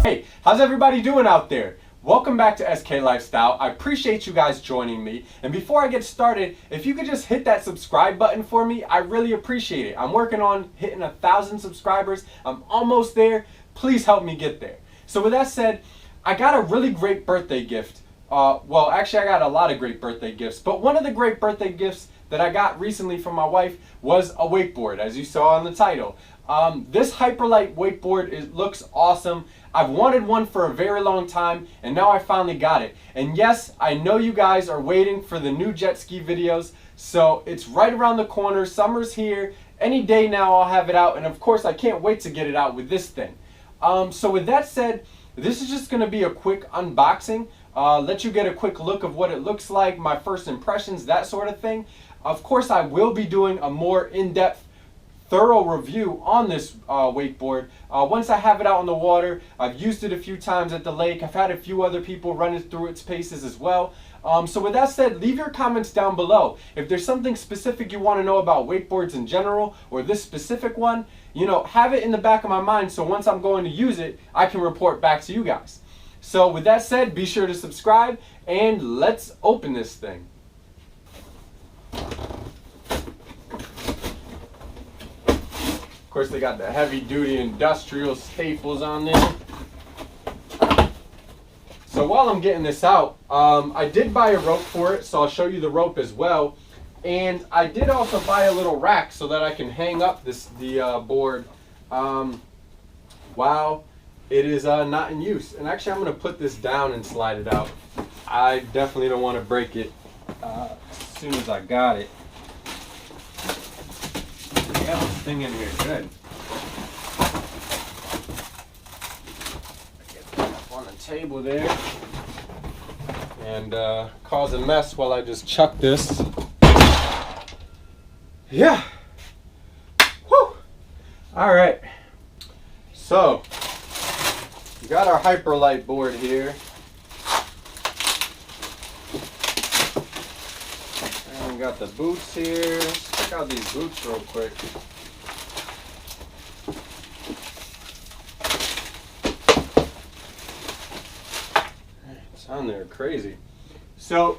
Hey, how's everybody doing out there? Welcome back to SK Lifestyle. I appreciate you guys joining me. And before I get started, if you could just hit that subscribe button for me, I really appreciate it. I'm working on hitting 1,000 subscribers. I'm almost there. Please help me get there. So with that said, I got a really great birthday gift. Well, actually I got a lot of great birthday gifts, but one of the great birthday gifts that I got recently from my wife was a wakeboard, as you saw in the title. This HyperLite wakeboard looks awesome. I've wanted one for a very long time, and now I finally got it. And yes, I know you guys are waiting for the new jet ski videos, so it's right around the corner. Summer's here. Any day now I'll have it out, and of course I can't wait to get it out with this thing. So with that said, this is just going to be a quick unboxing. Let you get a quick look of what it looks like, my first impressions, that sort of thing. Of course, I will be doing a more in-depth, thorough review on this wakeboard once I have it out on the water. I've used it a few times at the lake. I've had a few other people run it through its paces as well. So with that said, leave your comments down below. If there's something specific you want to know about wakeboards in general, or this specific one, you know, have it in the back of my mind so once I'm going to use it, I can report back to you guys. So with that said, be sure to subscribe and let's open this thing. Of course, they got the heavy duty industrial staples on there. So while I'm getting this out, I did buy a rope for it, so I'll show you the rope as well. And I did also buy a little rack so that I can hang up the board while it is not in use. And actually, I'm going to put this down and slide it out. I definitely don't want to break it as soon as I got it. Got this thing in here good. Get that up on the table there and cause a mess while I just chuck this. Yeah. Whew. All right. So we got our HyperLite board here. And we got the boots here. Let's check out these boots real quick. It's on there crazy. So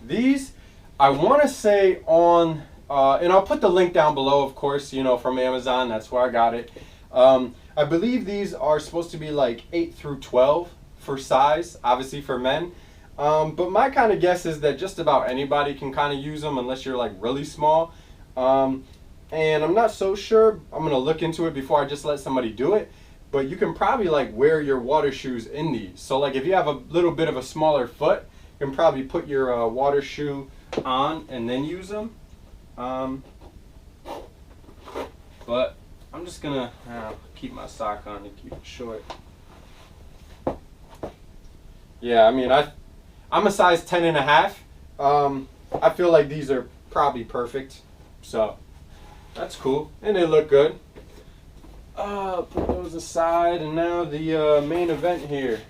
these, I want to say on, and I'll put the link down below, of course, you know, from Amazon. That's where I got it. I believe these are supposed to be like 8 through 12 for size, obviously for men. But my kind of guess is that just about anybody can kind of use them unless you're like really small. And I'm not so sure. I'm going to look into it before I just let somebody do it. But you can probably like wear your water shoes in these. So like if you have a little bit of a smaller foot, you can probably put your water shoe on and then use them. But I'm just going to keep my sock on to keep it short. Yeah, I mean, I'm a size 10.5. I feel like these are probably perfect, so that's cool, and they look good. Put those aside, and now the main event here.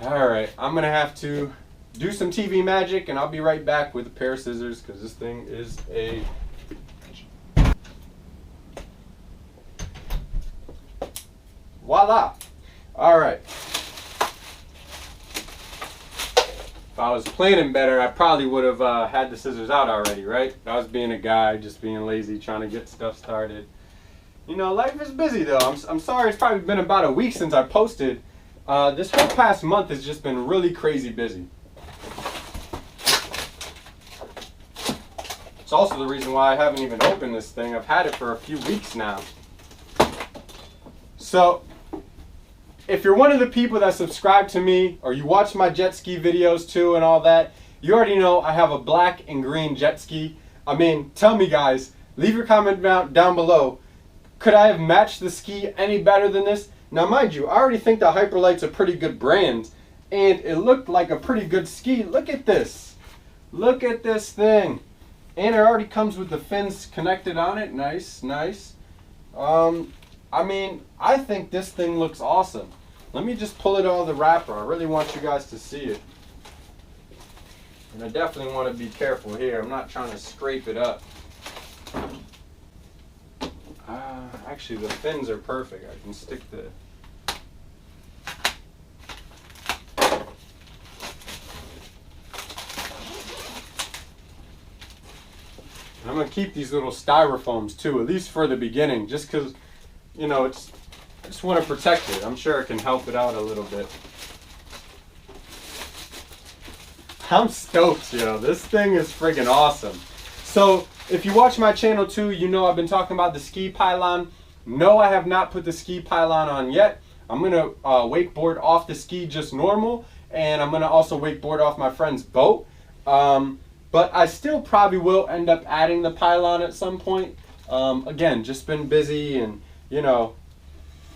All right, I'm gonna have to do some TV magic, and I'll be right back with a pair of scissors because this thing is a voila! All right. If I was planning better, I probably would have had the scissors out already, right? I was being a guy, just being lazy, trying to get stuff started. You know, life is busy though. I'm sorry, it's probably been about a week since I posted. This whole past month has just been really crazy busy. It's also the reason why I haven't even opened this thing. I've had it for a few weeks now. So, if you're one of the people that subscribe to me, or you watch my jet ski videos too and all that, you already know I have a black and green jet ski. I mean, tell me guys, leave your comment down below. Could I have matched the ski any better than this? Now mind you, I already think the HyperLite's a pretty good brand, and it looked like a pretty good ski. Look at this. Look at this thing. And it already comes with the fins connected on it. Nice, nice. I mean, I think this thing looks awesome. Let me just pull it out of the wrapper. I really want you guys to see it. And I definitely want to be careful here. I'm not trying to scrape it up. Actually, the fins are perfect. I can stick the... I'm going to keep these little styrofoams too, at least for the beginning, just because, you know, I just want to protect it. I'm sure it can help it out a little bit. I'm stoked, yo. This thing is freaking awesome. So, if you watch my channel too, you know I've been talking about the ski pylon. No, I have not put the ski pylon on yet. I'm going to wakeboard off the ski just normal, and I'm going to also wakeboard off my friend's boat. But I still probably will end up adding the pylon at some point. Again, just been busy, and, you know,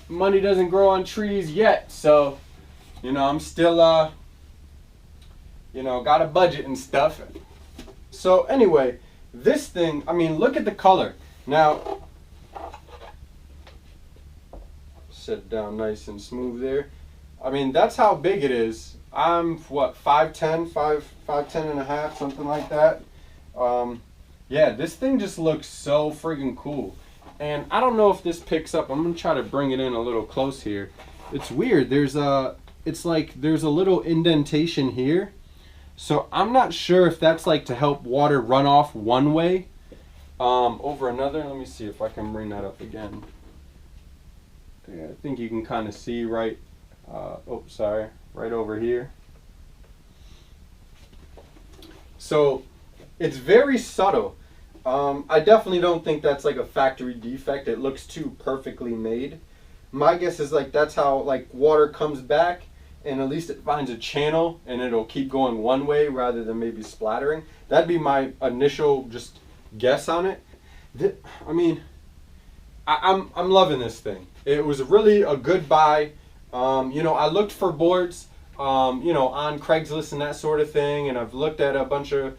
money doesn't grow on trees yet. So, you know, I'm still, you know, got a budget and stuff. So anyway, this thing, I mean, look at the color. Now, sit down nice and smooth there. I mean, that's how big it is. I'm what, 5'10", 5'10" and a half, something like that. Yeah, this thing just looks so friggin' cool. And I don't know if this picks up. I'm gonna try to bring it in a little close here. It's weird. It's like there's a little indentation here. So I'm not sure if that's like to help water run off one way over another. Let me see if I can bring that up again. Yeah, I think you can kind of see right. Oh, sorry. Right over here. So it's very subtle. I definitely don't think that's like a factory defect. It looks too perfectly made. My guess is like that's how like water comes back, and at least it finds a channel and it'll keep going one way rather than maybe splattering. That'd be my initial just guess on it. I mean, I'm loving this thing. It was really a good buy. You know, I looked for boards, you know, on Craigslist and that sort of thing, and I've looked at a bunch of,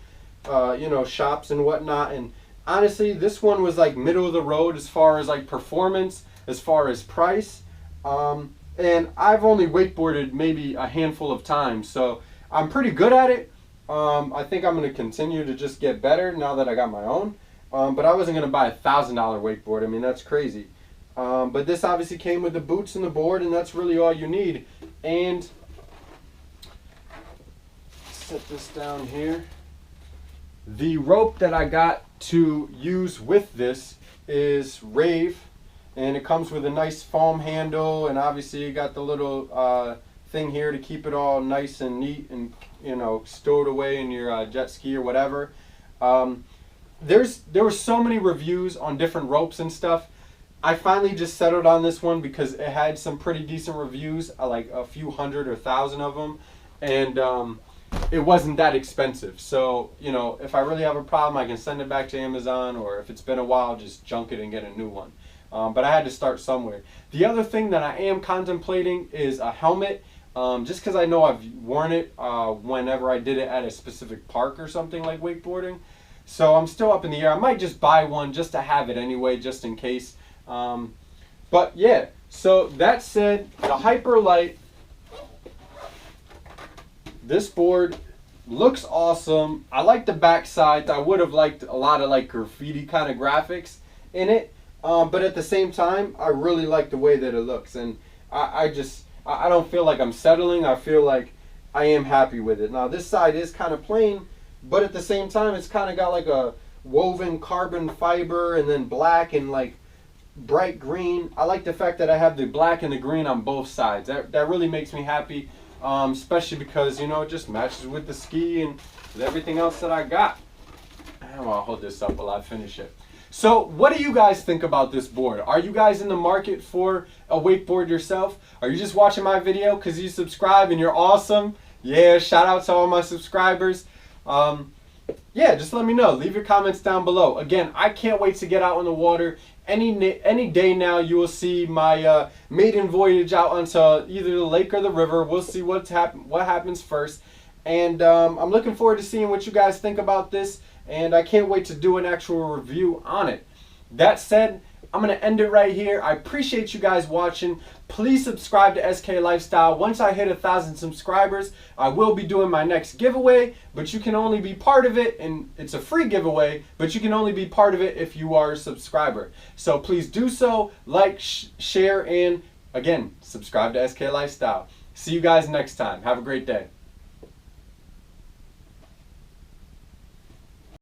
you know, shops and whatnot, and honestly, this one was like middle of the road as far as like performance, as far as price, and I've only wakeboarded maybe a handful of times, so I'm pretty good at it. I think I'm going to continue to just get better now that I got my own, but I wasn't going to buy a $1,000 wakeboard. I mean, that's crazy. But this obviously came with the boots and the board, and that's really all you need. And set this down here. The rope that I got to use with this is Rave, and it comes with a nice foam handle, and obviously you got the little thing here to keep it all nice and neat and, you know, stowed away in your jet ski or whatever. There were so many reviews on different ropes and stuff. I finally just settled on this one because it had some pretty decent reviews, like a few hundred or thousand of them, and it wasn't that expensive. So, you know, if I really have a problem, I can send it back to Amazon, or if it's been a while, just junk it and get a new one. But I had to start somewhere. The other thing that I am contemplating is a helmet, just because I know I've worn it whenever I did it at a specific park or something like wakeboarding. So I'm still up in the air. I might just buy one just to have it anyway, just in case. But yeah, so that said, the HyperLite, this board looks awesome. I like the back sides. I would have liked a lot of like graffiti kind of graphics in it, but at the same time, I really like the way that it looks, and I don't feel like I'm settling. I feel like I am happy with it. Now this side is kind of plain, but at the same time, it's kind of got like a woven carbon fiber, and then black and like bright green. I like the fact that I have the black and the green on both sides. That really makes me happy, especially because, you know, it just matches with the ski and with everything else that I got. I'll hold this up while I finish it. So what do you guys think about this board? Are you guys in the market for a wakeboard yourself? Are you just watching my video because you subscribe and you're awesome? Yeah, shout out to all my subscribers. Yeah, just let me know. Leave your comments down below. Again, I can't wait to get out on the water. Any day now, you will see my maiden voyage out onto either the lake or the river. We'll see what happens first. And I'm looking forward to seeing what you guys think about this. And I can't wait to do an actual review on it. That said, I'm going to end it right here. I appreciate you guys watching. Please subscribe to SK Lifestyle. Once I hit 1,000 subscribers, I will be doing my next giveaway, but you can only be part of it, and it's a free giveaway, but you can only be part of it if you are a subscriber. So please do so, like, share, and again, subscribe to SK Lifestyle. See you guys next time. Have a great day.